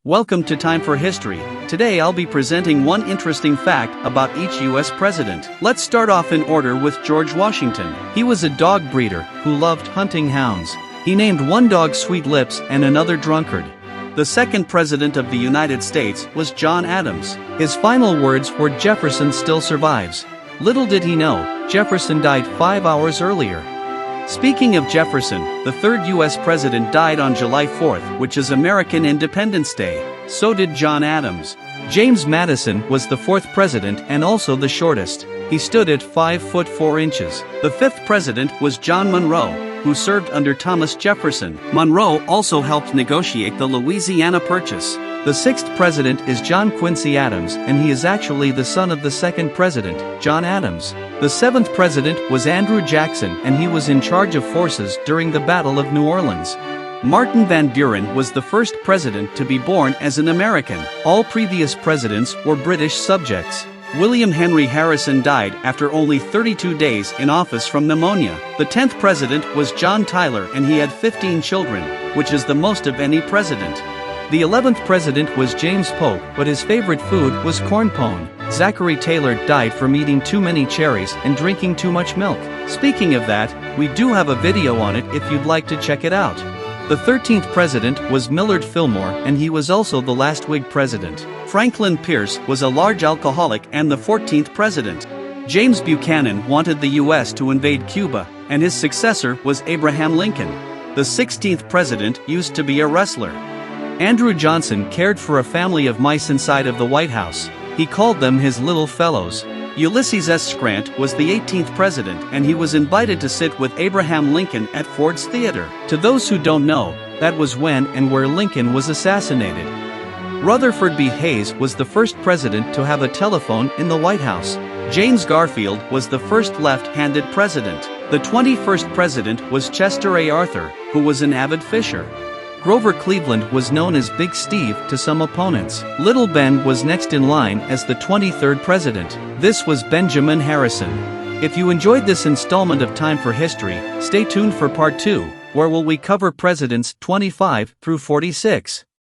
Welcome to Time for History. Today I'll be presenting one interesting fact about each US president. Let's start off in order with George Washington. He was a dog breeder who loved hunting hounds. He named one dog Sweet Lips and another Drunkard. The second president of the United States was John Adams. His final words were "Jefferson still survives." Little did he know, Jefferson died 5 hours earlier. Speaking of Jefferson, the third U.S. president died on July 4th, which is American Independence Day. So did John Adams. James Madison was the fourth president and also the shortest. He stood at 5 foot 4 inches. The fifth president was John Monroe, who served under Thomas Jefferson. Monroe also helped negotiate the Louisiana Purchase. The sixth president is John Quincy Adams, and he is actually the son of the second president, John Adams. The seventh president was Andrew Jackson, and he was in charge of forces during the Battle of New Orleans. Martin Van Buren was the first president to be born as an American. All previous presidents were British subjects. William Henry Harrison died after only 32 days in office from pneumonia. The 10th president was John Tyler, and he had 15 children, which is the most of any president. The 11th president was James Polk, but his favorite food was corn pone. Zachary Taylor died from eating too many cherries and drinking too much milk. Speaking of that, we do have a video on it if you'd like to check it out. The 13th president was Millard Fillmore, and he was also the last Whig president. Franklin Pierce was a large alcoholic and the 14th president. James Buchanan wanted the U.S. to invade Cuba, and his successor was Abraham Lincoln. The 16th president used to be a wrestler. Andrew Johnson cared for a family of mice inside of the White House. He called them his little fellows. Ulysses S. Grant was the 18th president, and he was invited to sit with Abraham Lincoln at Ford's Theater. To those who don't know, that was when and where Lincoln was assassinated. Rutherford B. Hayes was the first president to have a telephone in the White House. James Garfield was the first left-handed president. The 21st president was Chester A. Arthur, who was an avid fisher. Grover Cleveland was known as Big Steve to some opponents. Little Ben was next in line as the 23rd president. This was Benjamin Harrison. If you enjoyed this installment of Time for History, stay tuned for part 2, where will we cover presidents 25 through 46.